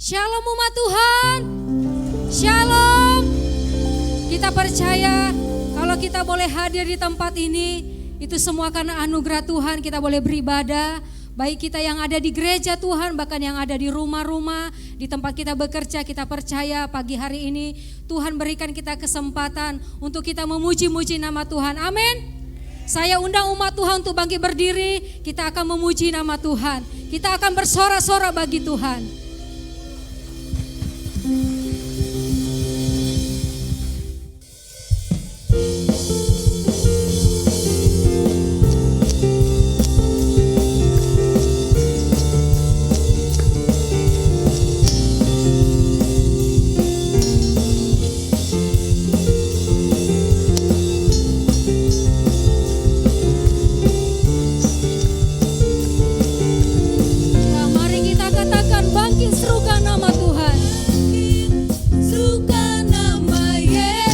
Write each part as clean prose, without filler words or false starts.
Shalom umat Tuhan. Shalom. Kita percaya kalau kita boleh hadir di tempat ini, itu semua karena anugerah Tuhan. Kita boleh beribadah, baik kita yang ada di gereja Tuhan, bahkan yang ada di rumah-rumah, di tempat kita bekerja. Kita percaya pagi hari ini Tuhan berikan kita kesempatan untuk kita memuji-muji nama Tuhan. Amin. Saya undang umat Tuhan untuk bangkit berdiri. Kita akan memuji nama Tuhan. Kita akan bersorak-sorak bagi Tuhan. Yesus.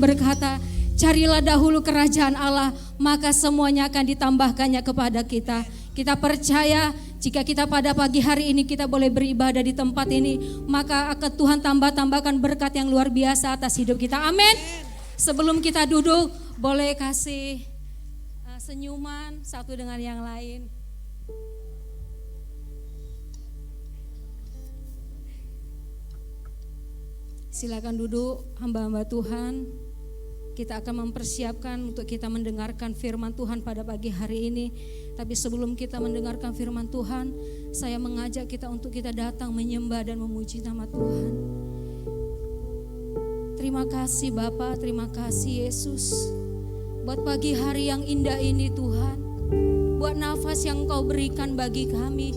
berkata, carilah dahulu kerajaan Allah, maka semuanya akan ditambahkannya kepada kita. Kita percaya jika kita pada pagi hari ini kita boleh beribadah di tempat ini, maka akan Tuhan tambahkan berkat yang luar biasa atas hidup kita. Amin. Sebelum kita duduk, boleh kasih senyuman satu dengan yang lain. Silakan duduk, hamba-hamba Tuhan. Kita akan mempersiapkan untuk kita mendengarkan firman Tuhan pada pagi hari ini. Tapi sebelum kita mendengarkan firman Tuhan, saya mengajak kita untuk kita datang menyembah dan memuji nama Tuhan. Terima kasih Bapa, terima kasih Yesus. Buat pagi hari yang indah ini Tuhan. Buat nafas yang Engkau berikan bagi kami.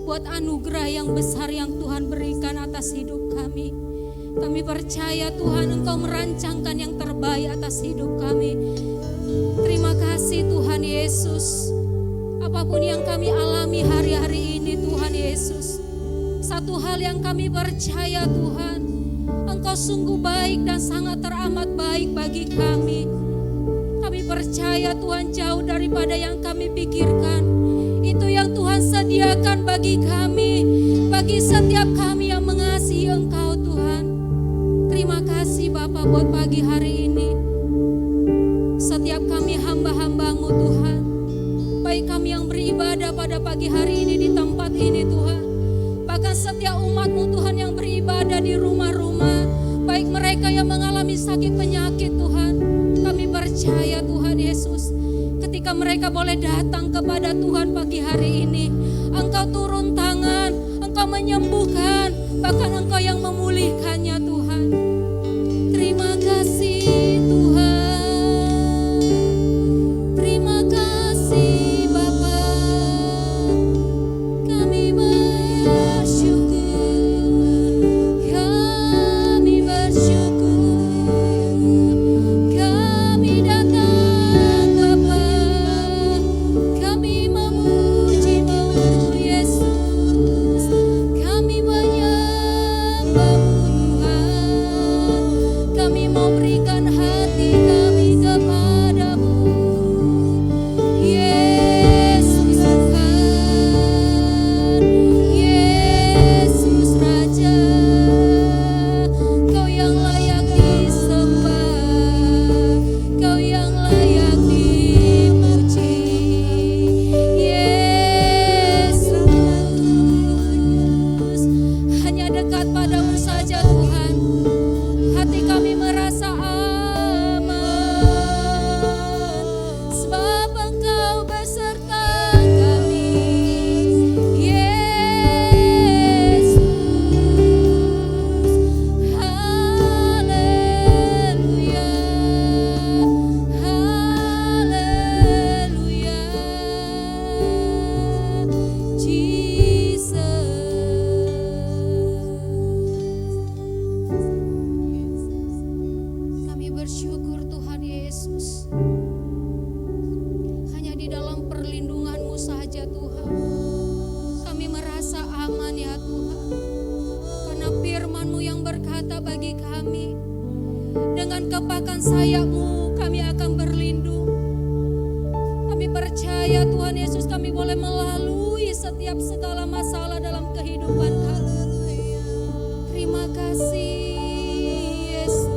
Buat anugerah yang besar yang Tuhan berikan atas hidup kami. Kami percaya Tuhan Engkau merancangkan yang terbaik atas hidup kami. Terima kasih Tuhan Yesus. Apapun yang kami alami hari-hari ini Tuhan Yesus, satu hal yang kami percaya Tuhan, Engkau sungguh baik dan sangat teramat baik bagi kami. Kami percaya Tuhan jauh daripada yang kami pikirkan. Itu yang Tuhan sediakan bagi kami, bagi setiap kami yang mengasihi Engkau Tuhan. Terima kasih Bapa buat pagi hari ini. Setiap kami hamba-hamba-Mu Tuhan, baik kami yang beribadah pada pagi hari ini di tempat ini Tuhan, bahkan setiap umat-Mu Tuhan yang beribadah di rumah-rumah, baik mereka yang mengalami sakit penyakit Tuhan, kami percaya Tuhan Yesus, ketika mereka boleh datang kepada Tuhan pagi hari ini, Engkau turun tangan, Engkau menyembuhkan, bahkan Engkau yang memulihkannya Tuhan. Terima kasih Tuhan, terima kasih Bapa, kami bersyukur, kami bersyukur, kami datang Bapa, kami memuji-Mu Yesus, kami menyembah-Mu Tuhan, kami mau berikan hati kami kepadamu, Yesus Tuhan, Yesus Raja, Kau yang layak disembah, Kau yang layak dipuji, Yesus. Hanya dekat padamu saja Tuhan, hati kami merasa aman, sebab Engkau beserta kami, Yesus. Haleluya, haleluya, Jesus. Kami bersyukur Tuhan Yesus, hanya di dalam perlindungan-Mu saja Tuhan, kami merasa aman ya Tuhan. Karena firman-Mu yang berkata bagi kami, dengan kepakan sayap-Mu kami akan berlindung. Kami percaya Tuhan Yesus, kami boleh melalui setiap segala masalah dalam kehidupan kami. Terima kasih Yesus.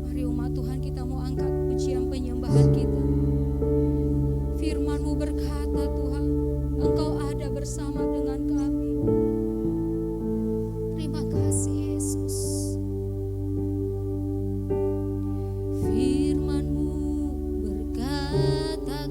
Mari umat Tuhan, kita mau angkat pujian penyembahan kita. Firman-Mu berkata Tuhan, Engkau ada bersama dengan kami. Terima kasih Yesus. Firman-Mu berkata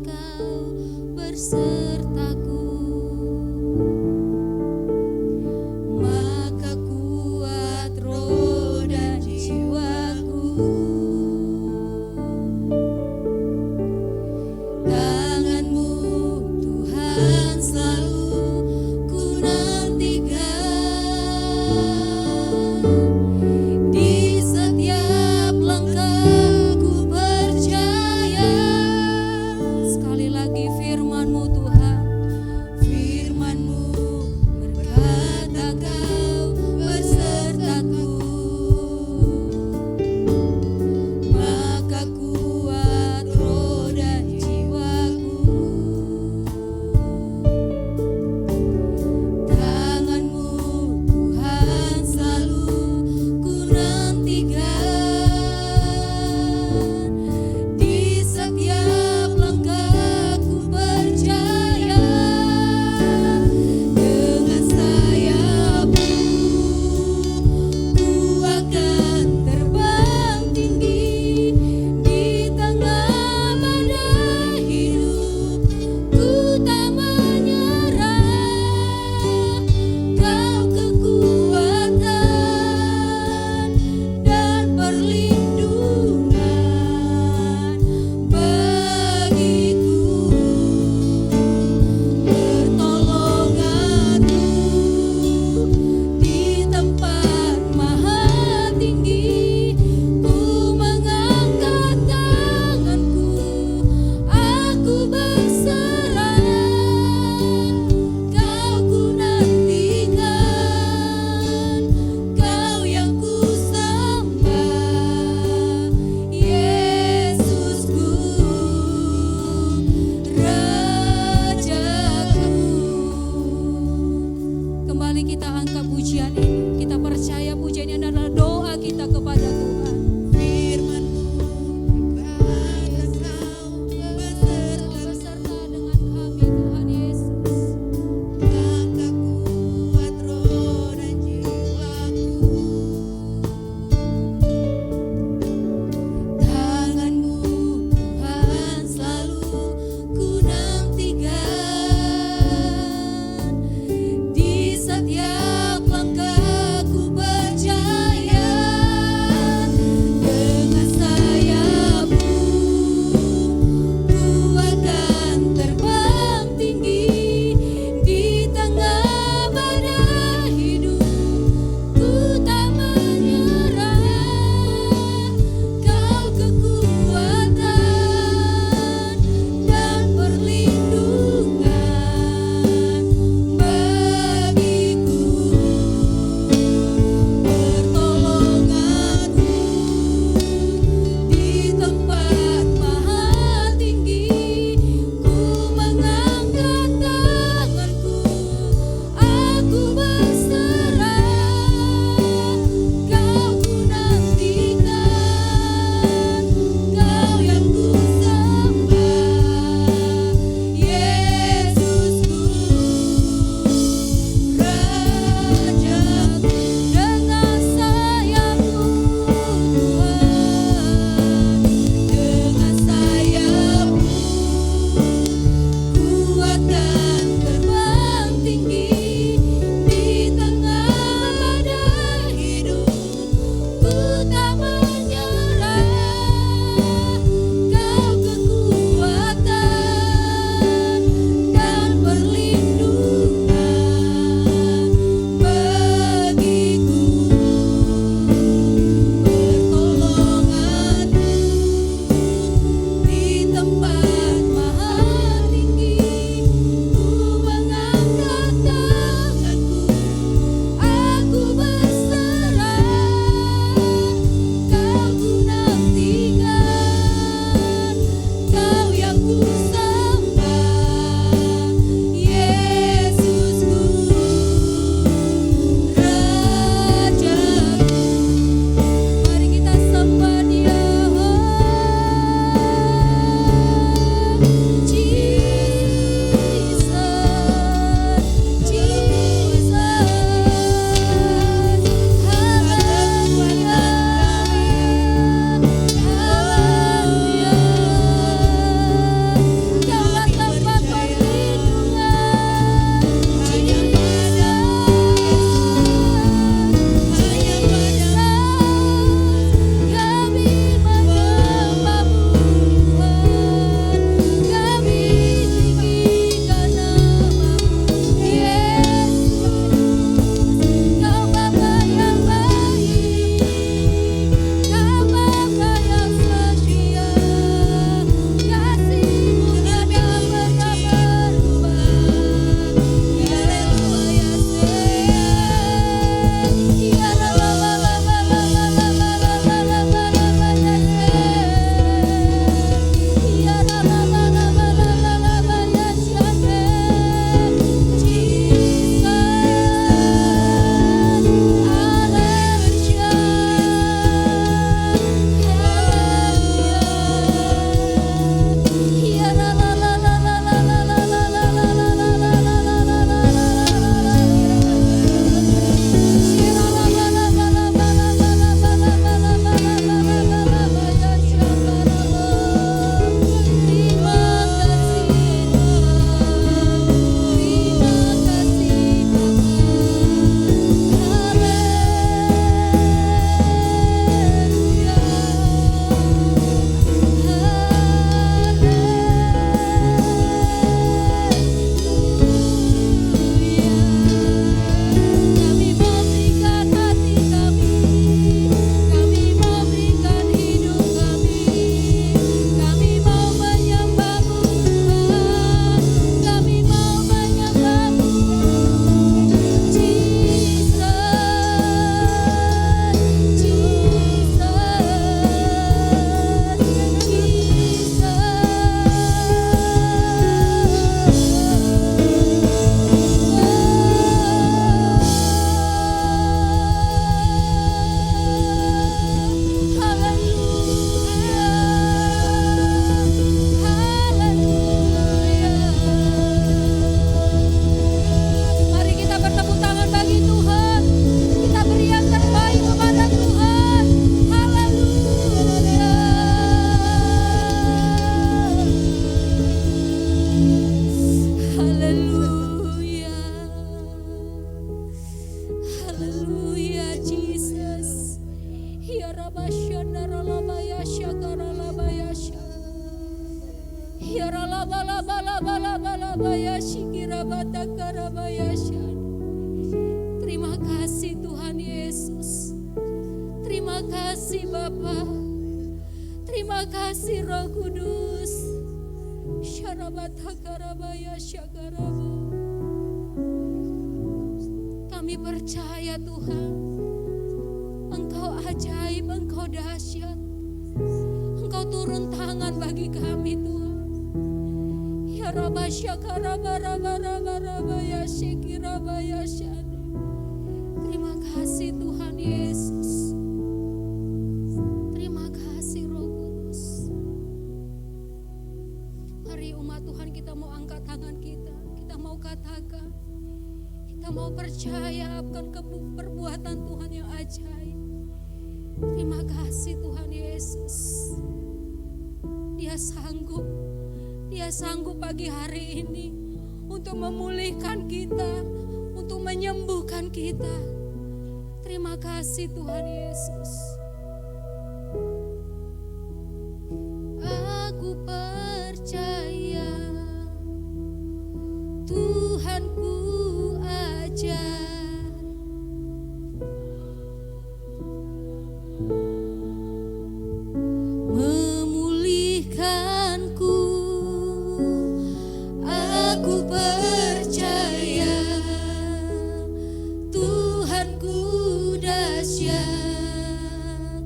Ya rala bala bala bala bala baya shikira batakara baya shan. Terima kasih Tuhan Yesus. Terima kasih Bapa. Terima kasih Roh Kudus. Syarabatakara baya syakaraba. Kami percaya Tuhan, Engkau ajaib, Engkau dahsyat. Engkau turun tangan bagi kami Tuhan. Ya Rabba syakaraba raba raba raba ya syikiraba ya syadi. Terima kasih Tuhan Yesus. Terima kasih Roh Kudus. Hari umat Tuhan kita mau angkat tangan kita. Kita mau katakan, kita mau percaya akan perbuatan Tuhan yang ajaib. Terima kasih Tuhan Yesus. Dia sanggup pagi hari ini untuk memulihkan kita, untuk menyembuhkan kita. Terima kasih Tuhan Yesus. Aku percaya Tuhanku ajar memulihkanku. Aku percaya Tuhanku dahsyat.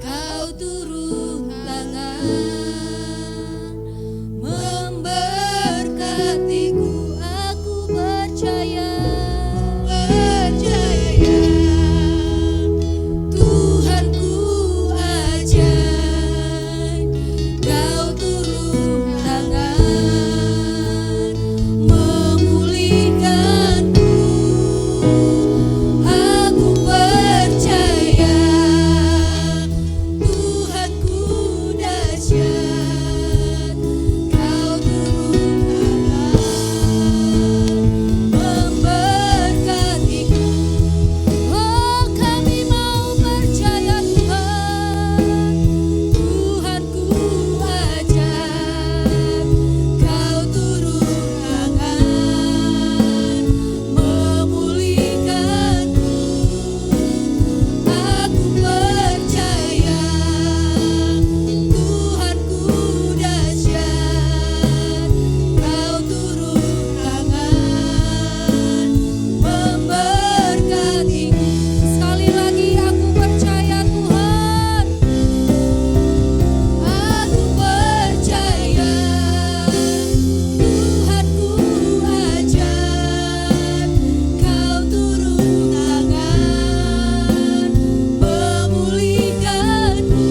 Kau turun tangan memberkatiku. Aku percaya Tuhanku ajaib. Kau turun tangan memulihkanku. Aku percaya Tuhanku dahsyat. Kau turun tangan memberkatiku. Oh, kami mau percaya Tuhan, Tuhanku ajaib. Kau turun tangan memulihkanku. Aku percaya Tuhanku dahsyat. Kau turun tangan memberkatiku. Sekali lagi aku percaya Tuhan. Aku percaya Tuhanku ajaib. Kau turun tangan memulihkanku.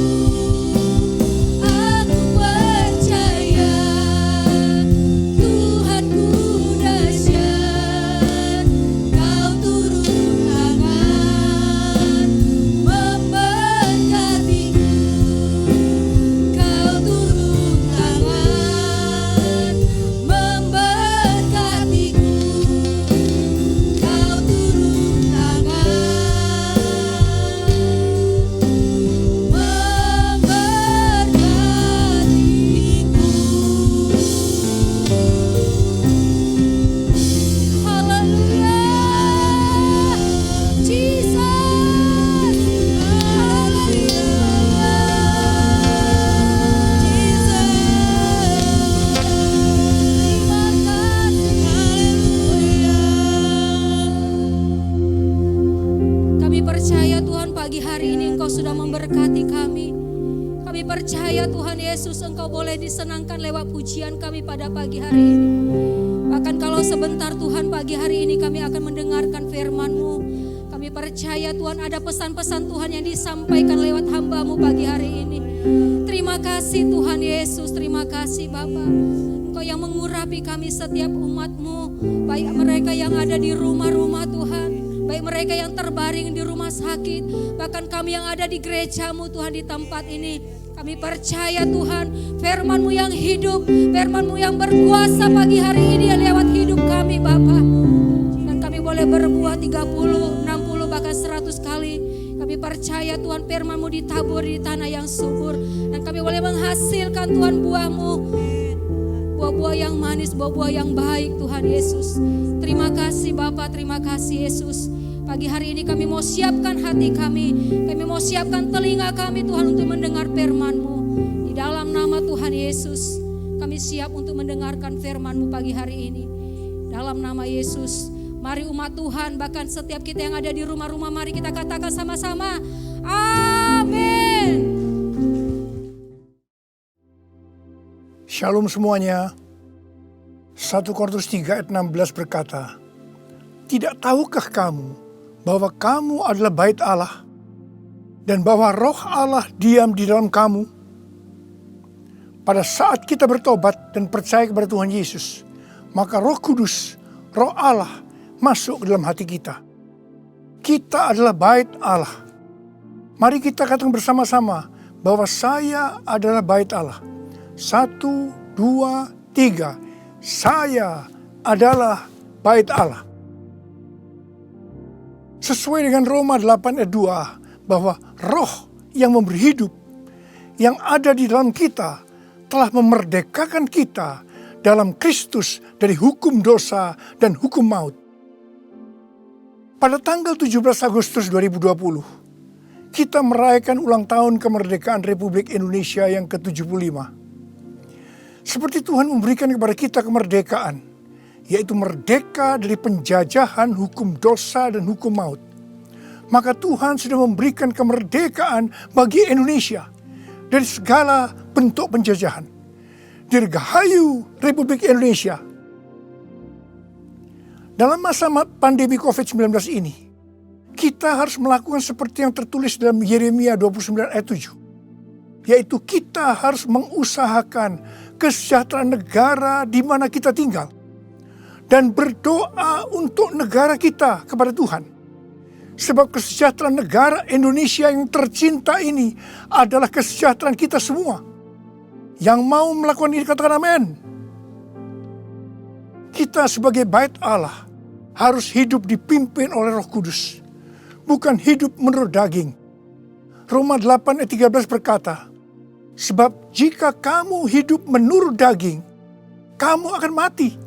Aku percaya Tuhanku dahsyat. Kau turun tangan memberkatiku. Kau turun tangan memberkatiku. Kau turun tangan memberkatiku. Haleluya. Jesus. Haleluya. Terima kasih. Kami percaya Tuhan pagi hari ini Engkau sudah memberkati kami. Kami percaya Tuhan Yesus Engkau boleh disenangkan lewat pujian kami pada pagi hari ini. Bahkan kalau sebentar Tuhan pagi hari ini kami akan mendengarkan firman-Mu. Kami percaya Tuhan ada pesan-pesan Tuhan yang disampaikan lewat hamba-Mu pagi hari ini. Terima kasih Tuhan Yesus, terima kasih Bapa. Engkau yang mengurapi kami setiap umat-Mu, baik mereka yang ada di rumah-rumah Tuhan, baik mereka yang terbaring di rumah sakit, bahkan kami yang ada di gereja-Mu Tuhan di tempat ini. Kami percaya Tuhan firman-Mu yang hidup, firman-Mu yang berkuasa pagi hari ini lewat hidup kami Bapa. Dan kami boleh berbuah 30, 60 bahkan 100 kali. Kami percaya Tuhan firman-Mu ditabur di tanah yang subur. Dan kami boleh menghasilkan Tuhan buah-Mu buah-buah yang manis, buah-buah yang baik Tuhan Yesus. Terima kasih Bapa, terima kasih Yesus. Pagi hari ini kami mau siapkan hati kami mau siapkan telinga kami Tuhan untuk mendengar firman-Mu. Di dalam nama Tuhan Yesus, kami siap untuk mendengarkan firman-Mu pagi hari ini. Dalam nama Yesus, mari umat Tuhan, bahkan setiap kita yang ada di rumah-rumah, mari kita katakan sama-sama, amin. Shalom semuanya. 1 Korintus 3 ayat 16 berkata, tidak tahukah kamu bahwa kamu adalah bait Allah dan bahwa roh Allah diam di dalam kamu? Pada saat kita bertobat dan percaya kepada Tuhan Yesus, maka Roh Kudus, Roh Allah masuk ke dalam hati kita. Kita adalah bait Allah. Mari kita katakan bersama-sama bahwa saya adalah bait Allah. 1, 2, 3. Saya adalah bait Allah. Sesuai dengan Roma 8 ayat 2, bahwa roh yang memberi hidup, yang ada di dalam kita, telah memerdekakan kita dalam Kristus dari hukum dosa dan hukum maut. Pada tanggal 17 Agustus 2020, kita merayakan ulang tahun kemerdekaan Republik Indonesia yang ke-75. Seperti Tuhan memberikan kepada kita kemerdekaan, yaitu merdeka dari penjajahan hukum dosa dan hukum maut. Maka Tuhan sudah memberikan kemerdekaan bagi Indonesia dari segala bentuk penjajahan. Dirgahayu Republik Indonesia. Dalam masa pandemi COVID-19 ini, kita harus melakukan seperti yang tertulis dalam Yeremia 29 ayat 7. Yaitu kita harus mengusahakan kesejahteraan negara di mana kita tinggal. Dan berdoa untuk negara kita kepada Tuhan. Sebab kesejahteraan negara Indonesia yang tercinta ini adalah kesejahteraan kita semua. Yang mau melakukan ini katakan amin. Kita sebagai bait Allah harus hidup dipimpin oleh Roh Kudus. Bukan hidup menurut daging. Roma 8 ayat 13 berkata, sebab jika kamu hidup menurut daging, kamu akan mati.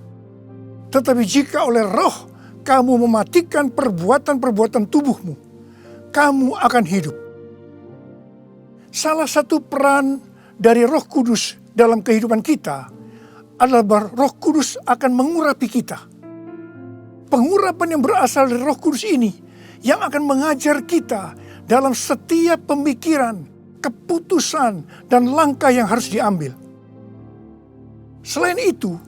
Tetapi jika oleh roh kamu mematikan perbuatan-perbuatan tubuhmu, kamu akan hidup. Salah satu peran dari Roh Kudus dalam kehidupan kita adalah bahwa Roh Kudus akan mengurapi kita. Pengurapan yang berasal dari Roh Kudus ini yang akan mengajar kita dalam setiap pemikiran, keputusan, dan langkah yang harus diambil. Selain itu,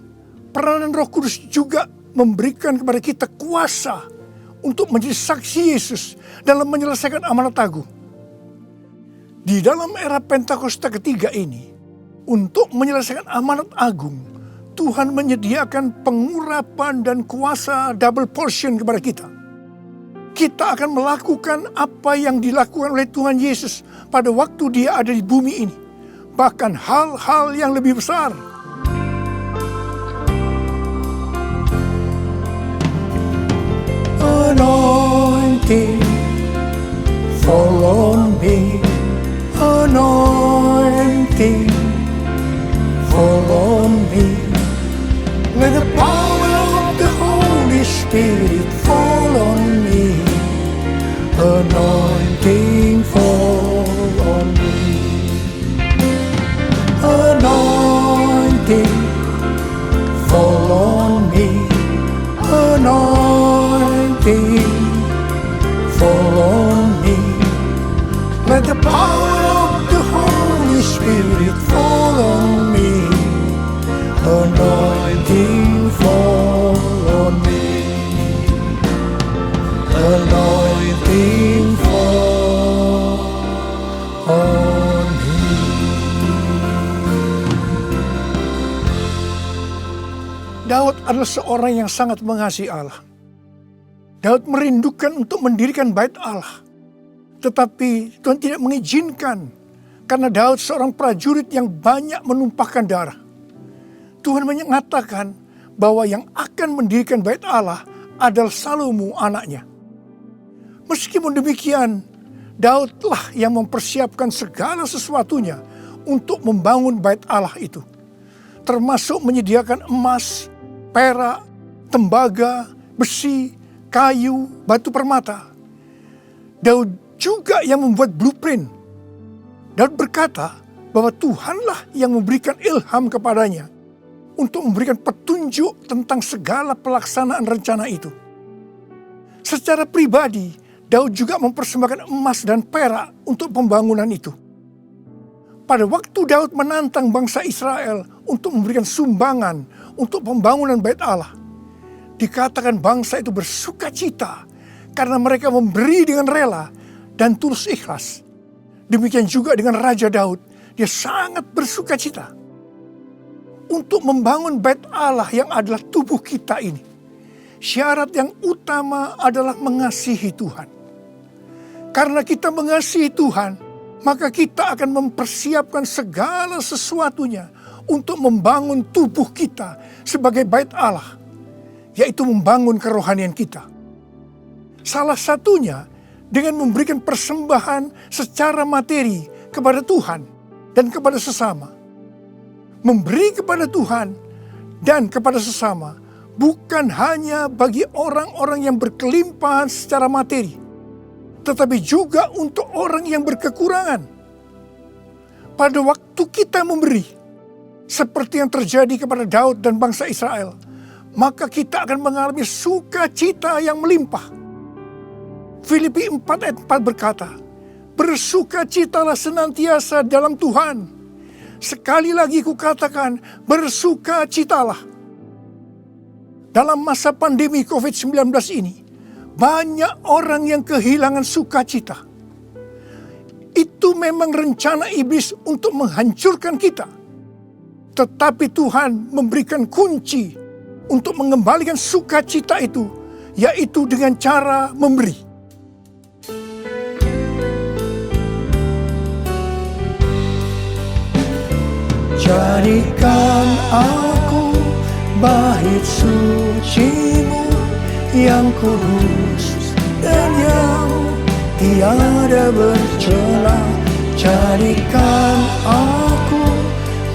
peranan Roh Kudus juga memberikan kepada kita kuasa untuk menjadi saksi Yesus dalam menyelesaikan amanat agung. Di dalam era Pentakosta ketiga ini, untuk menyelesaikan amanat agung, Tuhan menyediakan pengurapan dan kuasa double portion kepada kita. Kita akan melakukan apa yang dilakukan oleh Tuhan Yesus pada waktu Dia ada di bumi ini. Bahkan hal-hal yang lebih besar. Anointing fall on me. Anointing fall on me. Let the power of the Holy Spirit fall on me. Anointing fall on me. Anointing fall on me. Anointing fall on me. Let the power of the Holy Spirit fall on me. Anointing fall on me. Anointing fall on me. Daud adalah seorang yang sangat mengasihi Allah. Daud merindukan untuk mendirikan bait Allah. Tetapi Tuhan tidak mengizinkan karena Daud seorang prajurit yang banyak menumpahkan darah. Tuhan mengatakan bahwa yang akan mendirikan bait Allah adalah Salomo anaknya. Meskipun demikian, Daudlah yang mempersiapkan segala sesuatunya untuk membangun bait Allah itu. termasuk menyediakan emas, perak, tembaga, besi, kayu, batu permata. Daud juga yang membuat blueprint. Daud berkata bahwa Tuhanlah yang memberikan ilham kepadanya untuk memberikan petunjuk tentang segala pelaksanaan rencana itu. Secara pribadi, Daud juga mempersembahkan emas dan perak untuk pembangunan itu. Pada waktu Daud menantang bangsa Israel untuk memberikan sumbangan untuk pembangunan Bait Allah, dikatakan bangsa itu bersuka cita karena mereka memberi dengan rela dan tulus ikhlas. Demikian juga dengan Raja Daud, dia sangat bersuka cita untuk membangun Bait Allah yang adalah tubuh kita ini. Syarat yang utama adalah mengasihi Tuhan. Karena kita mengasihi Tuhan, maka kita akan mempersiapkan segala sesuatunya untuk membangun tubuh kita sebagai Bait Allah, yaitu membangun kerohanian kita. Salah satunya dengan memberikan persembahan secara materi kepada Tuhan dan kepada sesama. Memberi kepada Tuhan dan kepada sesama bukan hanya bagi orang-orang yang berkelimpahan secara materi, tetapi juga untuk orang yang berkekurangan. Pada waktu kita memberi, seperti yang terjadi kepada Daud dan bangsa Israel, maka kita akan mengalami sukacita yang melimpah. Filipi 4 ayat 4 berkata, bersukacitalah senantiasa dalam Tuhan. Sekali lagi kukatakan, bersukacitalah. Dalam masa pandemi COVID-19 ini, banyak orang yang kehilangan sukacita. Itu memang rencana iblis untuk menghancurkan kita. Tetapi Tuhan memberikan kunci untuk mengembalikan sukacita itu, yaitu dengan cara memberi. Jadikan aku bait suci-Mu yang kudus dan yang tiada bercela. Jadikan aku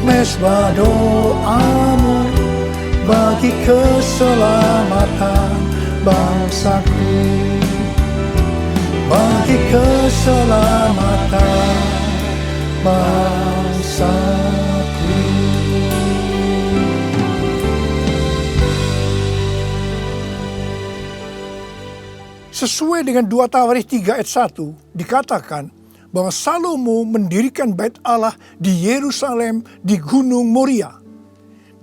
mezbah doa-Mu bagi keselamatan bangsaku, bagi keselamatan bangsaku. Sesuai dengan 2 Tawarikh 3 ayat 1 dikatakan bahwa Salomo mendirikan Bait Allah di Yerusalem di Gunung Moria,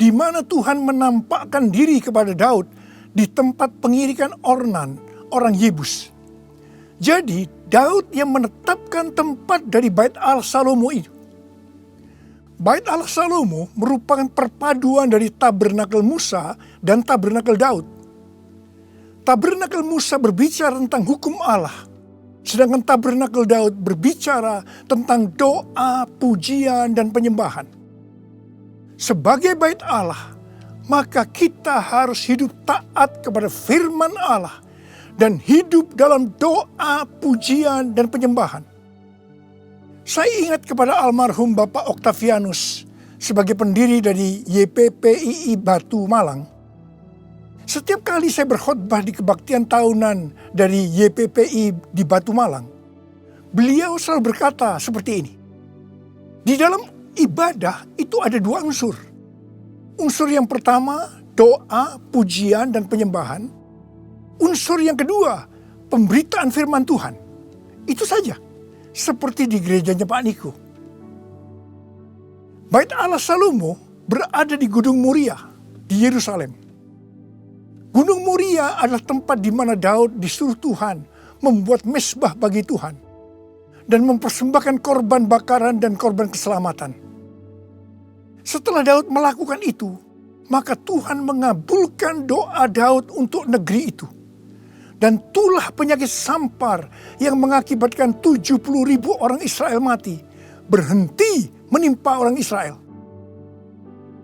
di mana Tuhan menampakkan diri kepada Daud di tempat pengirikan Ornan, orang Yebus. Jadi Daud yang menetapkan tempat dari Bait Allah Salomo itu. Bait Allah Salomo merupakan perpaduan dari tabernakel Musa dan tabernakel Daud. Tabernakel Musa berbicara tentang hukum Allah, sedangkan tabernakel Daud berbicara tentang doa, pujian, dan penyembahan. Sebagai Bait Allah, maka kita harus hidup taat kepada firman Allah dan hidup dalam doa, pujian, dan penyembahan. Saya ingat kepada almarhum Bapak Octavianus sebagai pendiri dari YPPII Batu Malang. Setiap kali saya berkhotbah di kebaktian tahunan dari YPPI di Batu Malang, beliau selalu berkata seperti ini. Di dalam ibadah itu ada 2 unsur. Unsur yang pertama, doa, pujian, dan penyembahan. Unsur yang kedua, pemberitaan firman Tuhan. Itu saja, seperti di gerejanya Pak Niko. Bait Allah Salomo berada di Gunung Moria, di Yerusalem. Gunung Moria adalah tempat di mana Daud disuruh Tuhan membuat mezbah bagi Tuhan dan mempersembahkan korban bakaran dan korban keselamatan. Setelah Daud melakukan itu, maka Tuhan mengabulkan doa Daud untuk negeri itu. Dan tulah penyakit sampar yang mengakibatkan 70.000 orang Israel mati berhenti menimpa orang Israel.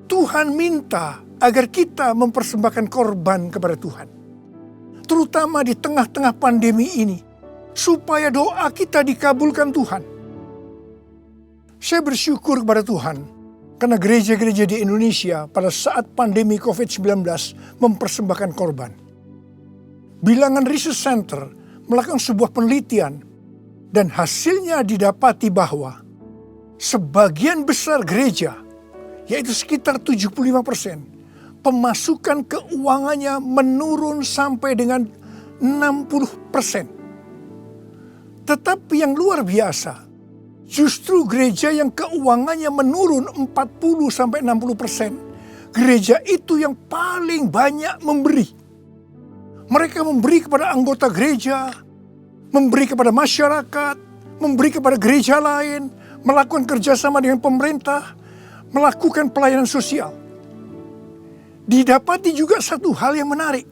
Tuhan minta agar kita mempersembahkan korban kepada Tuhan, terutama di tengah-tengah pandemi ini, supaya doa kita dikabulkan Tuhan. Saya bersyukur kepada Tuhan Karena gereja-gereja di Indonesia pada saat pandemi COVID-19 mempersembahkan korban. Bilangan Research Center melakukan sebuah penelitian dan hasilnya didapati bahwa sebagian besar gereja, yaitu sekitar 75%, pemasukan keuangannya menurun sampai dengan 60%. Tetapi yang luar biasa, justru gereja yang keuangannya menurun 40-60%, gereja itu yang paling banyak memberi. Mereka memberi kepada anggota gereja, memberi kepada masyarakat, memberi kepada gereja lain, melakukan kerjasama dengan pemerintah, melakukan pelayanan sosial. Didapati juga satu hal yang menarik,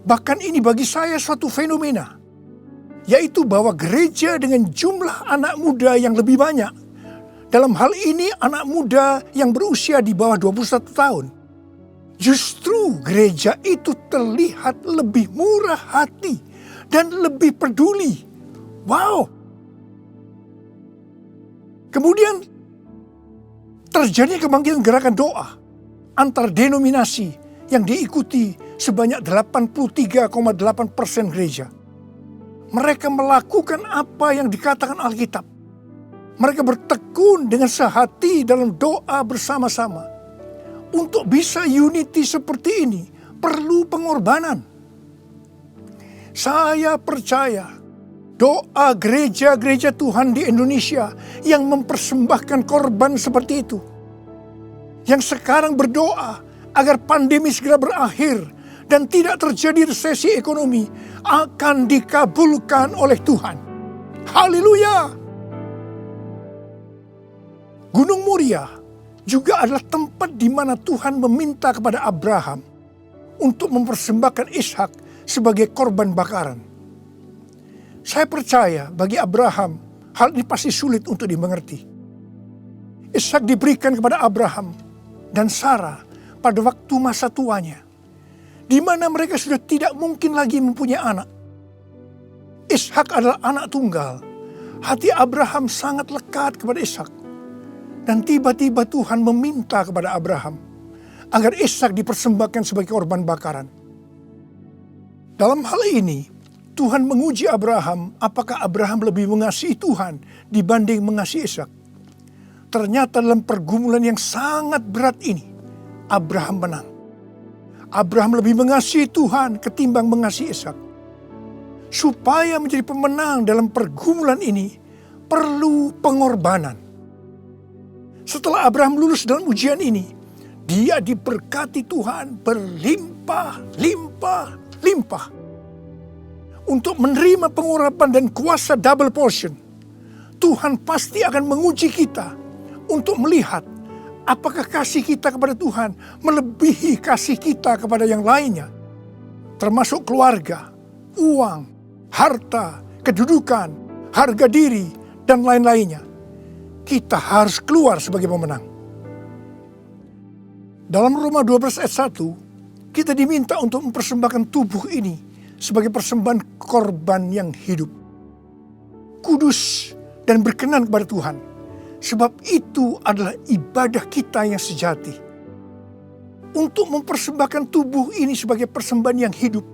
bahkan ini bagi saya suatu fenomena, yaitu bahwa gereja dengan jumlah anak muda yang lebih banyak, dalam hal ini anak muda yang berusia di bawah 21 tahun, justru gereja itu terlihat lebih murah hati dan lebih peduli. Wow! Kemudian terjadi kebangkitan gerakan doa antar denominasi yang diikuti sebanyak 83,8% gereja. Mereka melakukan apa yang dikatakan Alkitab. Mereka bertekun dengan sehati dalam doa bersama-sama. Untuk bisa unity seperti ini, perlu pengorbanan. Saya percaya doa gereja-gereja Tuhan di Indonesia yang mempersembahkan korban seperti itu, yang sekarang berdoa agar pandemi segera berakhir dan tidak terjadi resesi ekonomi, akan dikabulkan oleh Tuhan. Haleluya! Gunung Moria juga adalah tempat di mana Tuhan meminta kepada Abraham untuk mempersembahkan Ishak sebagai korban bakaran. Saya percaya bagi Abraham hal ini pasti sulit untuk dimengerti. Ishak diberikan kepada Abraham dan Sarah pada waktu masa tuanya, di mana mereka sudah tidak mungkin lagi mempunyai anak. Ishak adalah anak tunggal. Hati Abraham sangat lekat kepada Ishak. Dan tiba-tiba Tuhan meminta kepada Abraham agar Ishak dipersembahkan sebagai korban bakaran. Dalam hal ini, Tuhan menguji Abraham apakah Abraham lebih mengasihi Tuhan dibanding mengasihi Ishak. Ternyata dalam pergumulan yang sangat berat ini, Abraham menang. Abraham lebih mengasihi Tuhan ketimbang mengasihi Ishak. Supaya menjadi pemenang dalam pergumulan ini, perlu pengorbanan. Setelah Abraham lulus dalam ujian ini, dia diberkati Tuhan berlimpah-limpah. Untuk menerima pengurapan dan kuasa double portion, Tuhan pasti akan menguji kita untuk melihat apakah kasih kita kepada Tuhan melebihi kasih kita kepada yang lainnya. Termasuk keluarga, uang, harta, kedudukan, harga diri, dan lain-lainnya. Kita harus keluar sebagai pemenang. Dalam Roma 12 ayat 1, kita diminta untuk mempersembahkan tubuh ini sebagai persembahan korban yang hidup, kudus dan berkenan kepada Tuhan. Sebab itu adalah ibadah kita yang sejati. Untuk mempersembahkan tubuh ini sebagai persembahan yang hidup,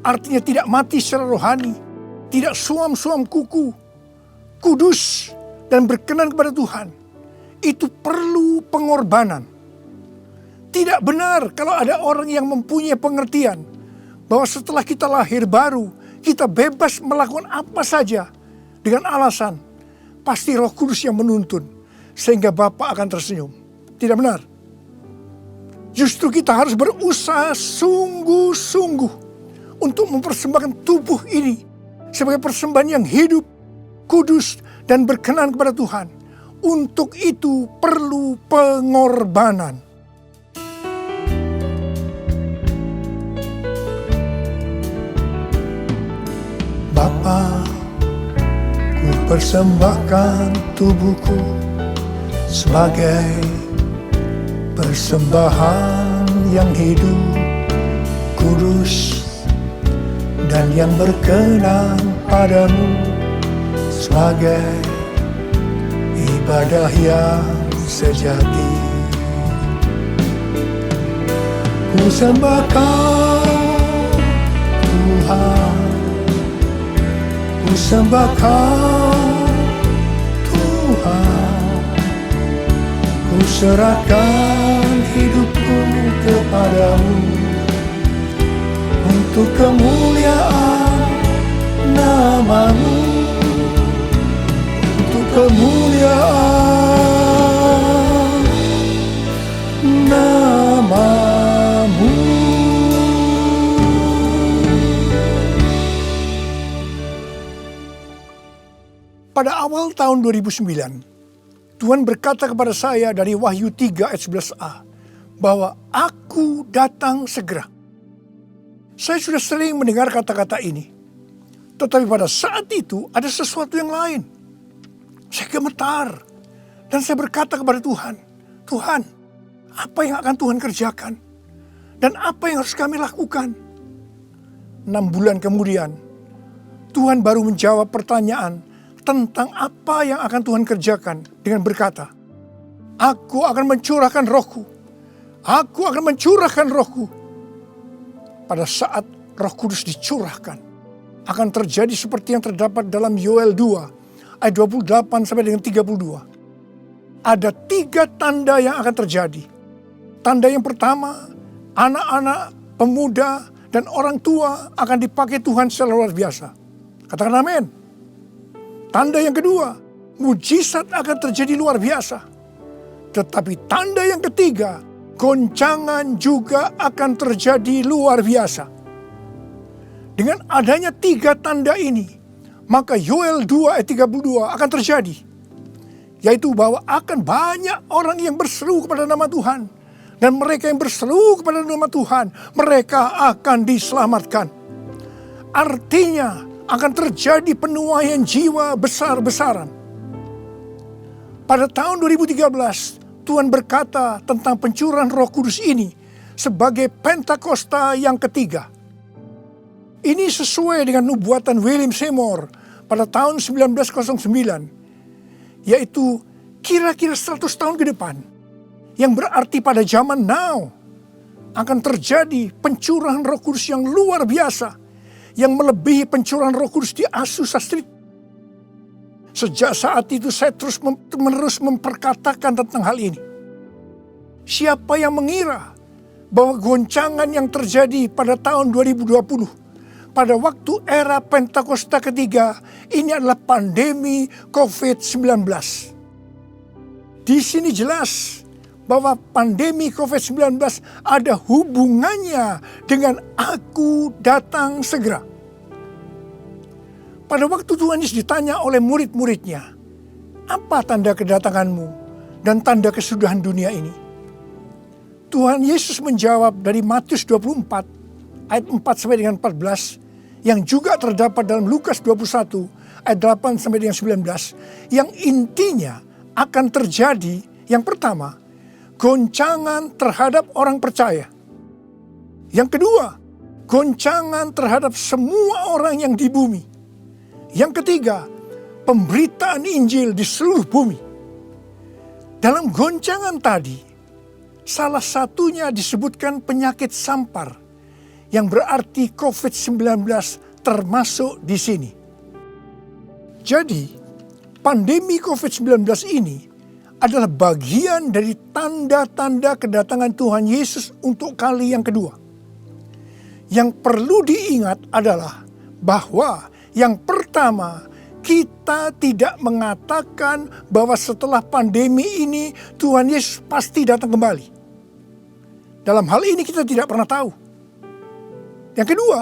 artinya tidak mati secara rohani, tidak suam-suam kuku, kudus dan berkenan kepada Tuhan, itu perlu pengorbanan. Tidak benar kalau ada orang yang mempunyai pengertian bahwa setelah kita lahir baru, kita bebas melakukan apa saja dengan alasan pasti Roh Kudus yang menuntun sehingga Bapa akan tersenyum. Tidak benar. Justru kita harus berusaha sungguh-sungguh untuk mempersembahkan tubuh ini sebagai persembahan yang hidup, kudus, dan berkenan kepada Tuhan. Untuk itu perlu pengorbanan. Bapa, ku persembahkan tubuhku sebagai persembahan yang hidup, kudus, dan yang berkenan padamu, sebagai ibadah yang sejati. Ku sembah Kau Tuhan, ku sembah Kau Tuhan, ku serahkan hidupku kepadamu untuk kemuliaan nama-Mu, untuk kemuliaan nama-Mu. Pada awal tahun 2009, Tuhan berkata kepada saya dari Wahyu 3 ayat 11a, bahwa Aku datang segera. Saya sudah sering mendengar kata-kata ini, tetapi pada saat itu ada sesuatu yang lain. Saya gemetar, dan saya berkata kepada Tuhan, Tuhan, apa yang akan Tuhan kerjakan? Dan apa yang harus kami lakukan? 6 bulan kemudian, Tuhan baru menjawab pertanyaan tentang apa yang akan Tuhan kerjakan dengan berkata, Aku akan mencurahkan Rohku. Aku akan mencurahkan Rohku. Pada saat Roh Kudus dicurahkan, akan terjadi seperti yang terdapat dalam Yoel 2 ayat 28 sampai dengan 32. Ada 3 tanda yang akan terjadi. Tanda yang pertama, anak-anak, pemuda, dan orang tua akan dipakai Tuhan secara luar biasa. Katakan amin. Tanda yang kedua, mujizat akan terjadi luar biasa. Tetapi tanda yang ketiga, goncangan juga akan terjadi luar biasa. Dengan adanya 3 tanda ini, maka Yoel 2 ayat 32 akan terjadi. Yaitu bahwa akan banyak orang yang berseru kepada nama Tuhan. Dan mereka yang berseru kepada nama Tuhan, mereka akan diselamatkan. Artinya akan terjadi penuaian jiwa besar-besaran. Pada tahun 2013, Tuhan berkata tentang pencurahan Roh Kudus ini sebagai Pentakosta yang ketiga. Ini sesuai dengan nubuatan William Seymour pada tahun 1909, yaitu kira-kira 100 tahun ke depan, yang berarti pada zaman now akan terjadi pencurahan Roh Kudus yang luar biasa, yang melebihi pencurahan Roh Kudus di Azusa Street. Sejak saat itu saya terus-menerus memperkatakan tentang hal ini. Siapa yang mengira bahwa goncangan yang terjadi pada tahun 2020, pada waktu era Pentakosta ketiga, ini adalah pandemi COVID-19. Di sini jelas bahwa pandemi COVID-19 ada hubungannya dengan Aku datang segera. Pada waktu Tuhan Yesus ditanya oleh murid-muridnya, apa tanda kedatanganmu dan tanda kesudahan dunia ini? Tuhan Yesus menjawab dari Matius 24 ayat 4 sampai dengan 14, yang juga terdapat dalam Lukas 21 ayat 8 sampai dengan 19, yang intinya akan terjadi, yang pertama, goncangan terhadap orang percaya. Yang kedua, goncangan terhadap semua orang yang di bumi. Yang ketiga, pemberitaan Injil di seluruh bumi. Dalam goncangan tadi, salah satunya disebutkan penyakit sampar, yang berarti COVID-19 termasuk di sini. Jadi, pandemi COVID-19 ini adalah bagian dari tanda-tanda kedatangan Tuhan Yesus untuk kali yang kedua. Yang perlu diingat adalah bahwa yang pertama, kita tidak mengatakan bahwa setelah pandemi ini Tuhan Yesus pasti datang kembali. Dalam hal ini kita tidak pernah tahu. Yang kedua,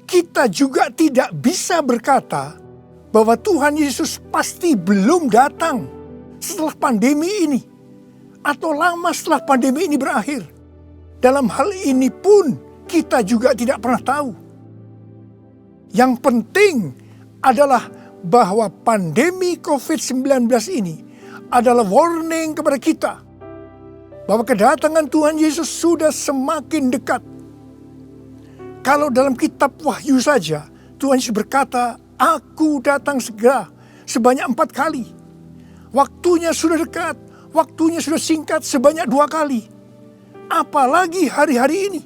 kita juga tidak bisa berkata bahwa Tuhan Yesus pasti belum datang setelah pandemi ini, atau lama setelah pandemi ini berakhir. Dalam hal ini pun kita juga tidak pernah tahu. Yang penting adalah bahwa pandemi COVID-19 ini adalah warning kepada kita bahwa kedatangan Tuhan Yesus sudah semakin dekat. Kalau dalam kitab Wahyu saja, Tuhan Yesus berkata, Aku datang segera, sebanyak 4 kali. Waktunya sudah dekat, waktunya sudah singkat sebanyak 2 kali. Apalagi hari-hari ini.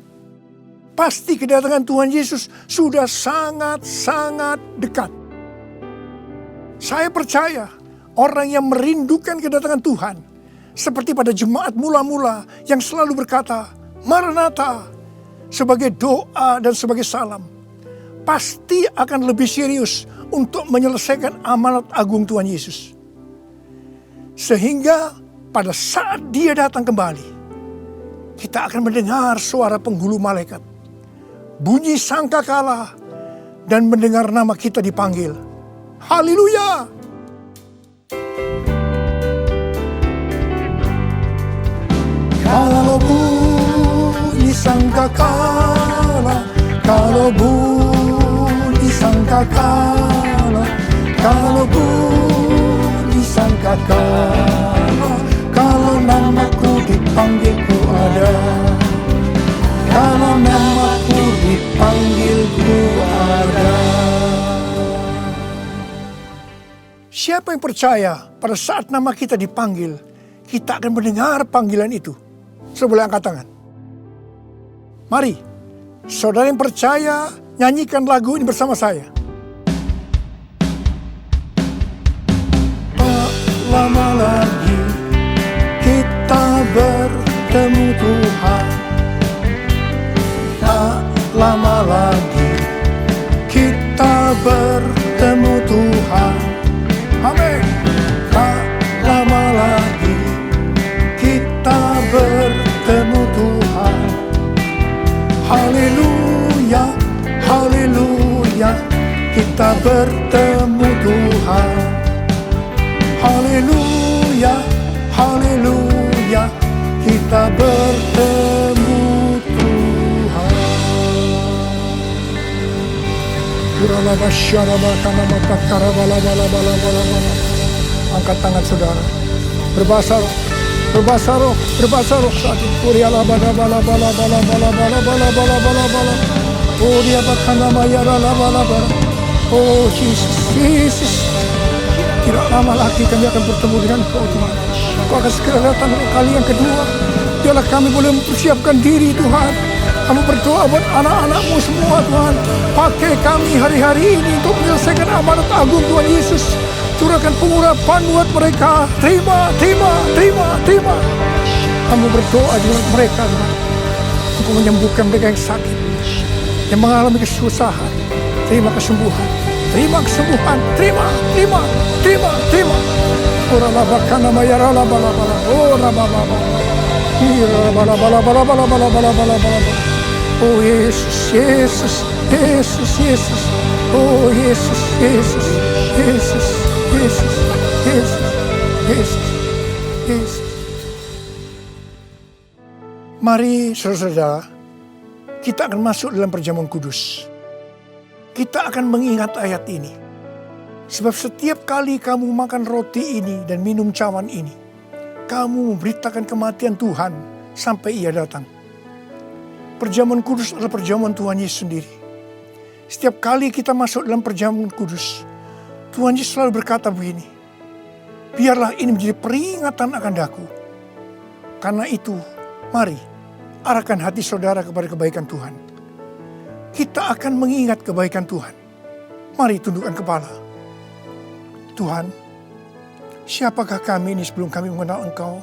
Pasti kedatangan Tuhan Yesus sudah sangat-sangat dekat. Saya percaya orang yang merindukan kedatangan Tuhan, seperti pada jemaat mula-mula yang selalu berkata, Maranatha, sebagai doa dan sebagai salam, pasti akan lebih serius untuk menyelesaikan amanat agung Tuhan Yesus. Sehingga pada saat Dia datang kembali, kita akan mendengar suara penghulu malaikat, bunyi sangkakala, dan mendengar nama kita dipanggil. Haleluya! Kalau bunyi sangkakala, kalau bunyi sangkakala, kalau bunyi sangkakala, kalau namaku dipanggil ku ada, kalau namaku dipanggil ku ada. Siapa yang percaya pada saat nama kita dipanggil, kita akan mendengar panggilan itu? Boleh angkat tangan. Mari, saudara yang percaya, nyanyikan lagu ini bersama saya. Tak lama lagi kita bertemu Tuhan. Tak lama lagi kita bertemu Tuhan. Amin. Tak lama lagi kita bertemu Tuhan. Haleluya, haleluya, kita bertemu Tuhan. Haleluya, haleluya, kita bertemu Tuhan. Angkat tangan saudara. Berbahasa roh. Berbahasa roh, berbahasa roh saat ini. Oh dia bakana mayara laba. Oh Yesus, Yesus. Tidak lama lagi kami akan bertemu dengan Kau Tuhan. Kau akan segera datang kali yang kedua. Biarlah kami boleh mempersiapkan diri Tuhan. Kami berdoa buat anak-anak-Mu semua Tuhan. Pakai kami hari-hari ini untuk menyelesaikan amanat agung Tuhan Yesus. Curahkan pengurapan buat mereka. Terima. Kami berdoa dengan mereka Tuhan. Untuk menyembuhkan mereka yang sakit, yang mengalami kesusahan. Terima kesembuhan. Terima. Ora labakana mayara laba. Oh rababa. Oh Yesus. Oh Yesus. Mari saudara-saudara, kita akan masuk dalam perjamuan kudus. Kita akan mengingat ayat ini. Sebab setiap kali kamu makan roti ini dan minum cawan ini, kamu memberitakan kematian Tuhan sampai Ia datang. Perjamuan kudus adalah perjamuan Tuhan Yesus sendiri. Setiap kali kita masuk dalam perjamuan kudus, Tuhan Yesus selalu berkata begini, biarlah ini menjadi peringatan akan daku. Karena itu, mari arahkan hati saudara kepada kebaikan Tuhan. Kita akan mengingat kebaikan Tuhan. Mari tundukkan kepala. Tuhan, siapakah kami ini sebelum kami mengenal Engkau?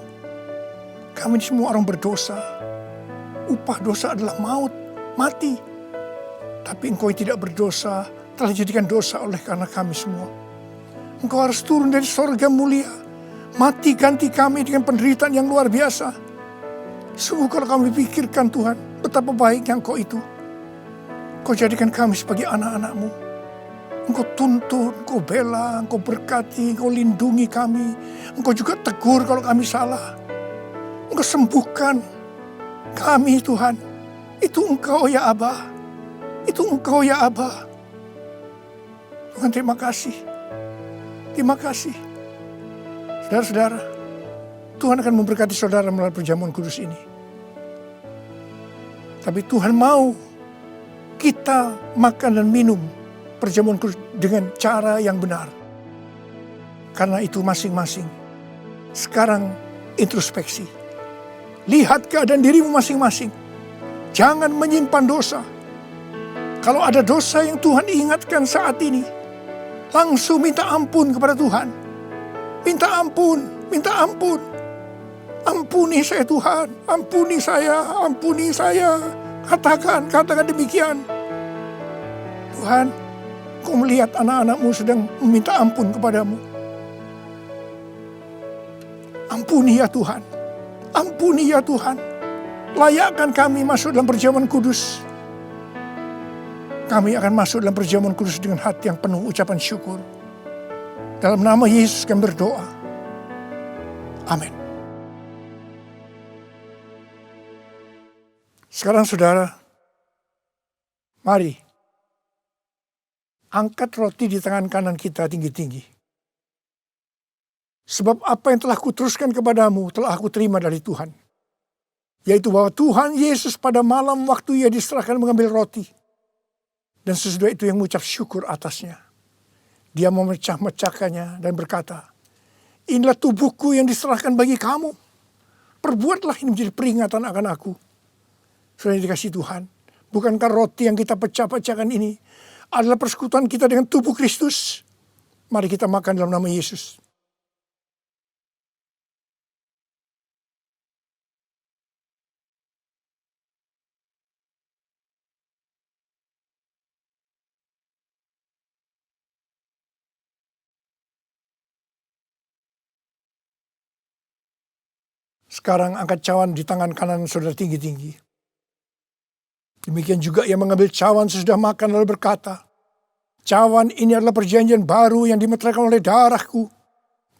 Kami ini semua orang berdosa. Upah dosa adalah maut, mati. Tapi Engkau yang tidak berdosa telah dijadikan dosa oleh karena kami semua. Engkau harus turun dari sorga mulia, mati ganti kami dengan penderitaan yang luar biasa. Sungguh kalau kami pikirkan Tuhan, betapa baiknya Engkau itu. Engkau jadikan kami sebagai anak-anak-Mu. Engkau tuntun, Engkau bela, Engkau berkati, Engkau lindungi kami. Engkau juga tegur kalau kami salah. Engkau sembuhkan kami Tuhan. Itu Engkau ya Aba. Itu Engkau ya Aba. Tuhan terima kasih. Terima kasih. Saudara-saudara, Tuhan akan memberkati saudara melalui perjamuan kudus ini. Tapi Tuhan mau kita makan dan minum perjamuan kudus dengan cara yang benar. Karena itu masing-masing. Sekarang introspeksi. Lihat keadaan dirimu masing-masing. Jangan menyimpan dosa. Kalau ada dosa yang Tuhan ingatkan saat ini, langsung minta ampun kepada Tuhan. Minta ampun, minta ampun. Ampuni saya Tuhan, ampuni saya, ampuni saya. Katakan demikian. Tuhan, Kau melihat anak-anak-Mu sedang meminta ampun kepadamu. Ampuni ya Tuhan, ampuni ya Tuhan. Layakkan kami masuk dalam perjamuan kudus. Kami akan masuk dalam perjamuan kudus dengan hati yang penuh ucapan syukur. Dalam nama Yesus kami berdoa. Amin. Sekarang saudara, mari angkat roti di tangan kanan kita tinggi-tinggi. Sebab apa yang telah kuteruskan kepadamu telah aku terima dari Tuhan. Yaitu bahwa Tuhan Yesus pada malam waktu Ia diserahkan mengambil roti. Dan sesudah itu yang mengucap syukur atasnya. Dia memecah-mecahkannya dan berkata, inilah tubuhku yang diserahkan bagi kamu. Perbuatlah ini menjadi peringatan akan aku. Sudah dikasih Tuhan. Bukankah roti yang kita pecah-pecahkan ini adalah persekutuan kita dengan tubuh Kristus? Mari kita makan dalam nama Yesus. Sekarang angkat cawan di tangan kanan saudara tinggi-tinggi. Demikian juga ia mengambil cawan sesudah makan lalu berkata, cawan ini adalah perjanjian baru yang dimeteraikan oleh darahku.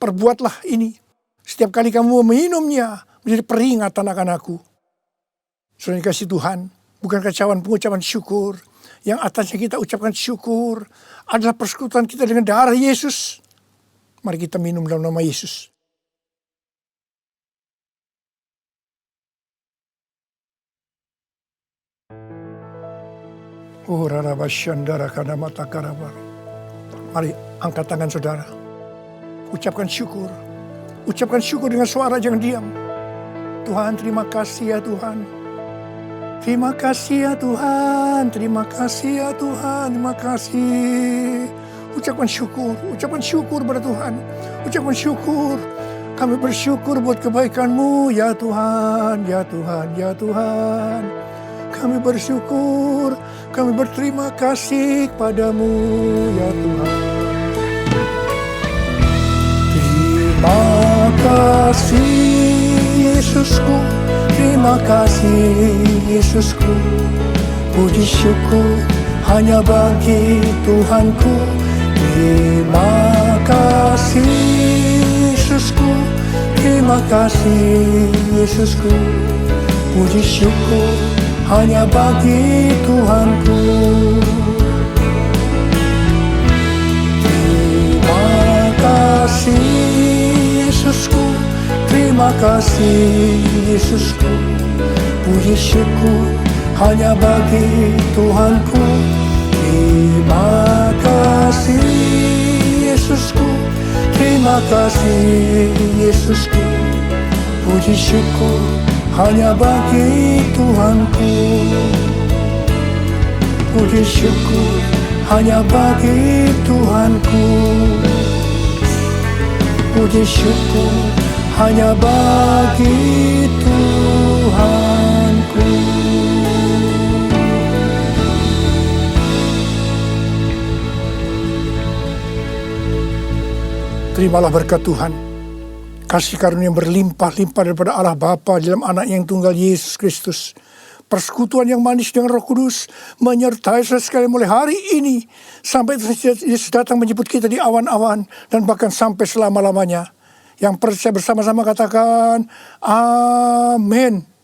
Perbuatlah ini. Setiap kali kamu meminumnya menjadi peringatan akan aku. Saudara dikasih Tuhan, bukankah cawan pengucapan syukur yang atasnya kita ucapkan syukur adalah persekutuan kita dengan darah Yesus? Mari kita minum dalam nama Yesus. Mari angkat tangan saudara. Ucapkan syukur. Ucapkan syukur dengan suara, jangan diam. Tuhan, terima kasih ya Tuhan. Terima kasih ya Tuhan. Terima kasih ya Tuhan. Terima kasih. Ucapkan syukur pada Tuhan. Ucapkan syukur. Kami bersyukur buat kebaikan-Mu ya Tuhan. Ya Tuhan, ya Tuhan. Kami bersyukur, kami berterima kasih kepadamu ya Tuhan. Terima kasih Yesusku, terima kasih Yesusku. Puji syukur hanya bagi Tuhanku. Terima kasih Yesusku, terima kasih Yesusku. Puji syukur hanya bagi Tuhanku. Terima kasih Yesusku, terima kasih Yesusku. Puji syukur hanya bagi Tuhanku. Terima kasih Yesusku, terima kasih Yesusku. Puji syukur hanya bagi Tuhanku. Puji syukur hanya bagi Tuhanku. Puji syukur hanya bagi Tuhanku. Terimalah berkat Tuhan. Kasih karunia yang berlimpah-limpah daripada Allah Bapa dalam anak yang tunggal Yesus Kristus. Persekutuan yang manis dengan Roh Kudus menyertai saudara sekalian mulai hari ini sampai Yesus datang menjemput kita di awan-awan dan bahkan sampai selama-lamanya. Yang percaya bersama-sama katakan amin.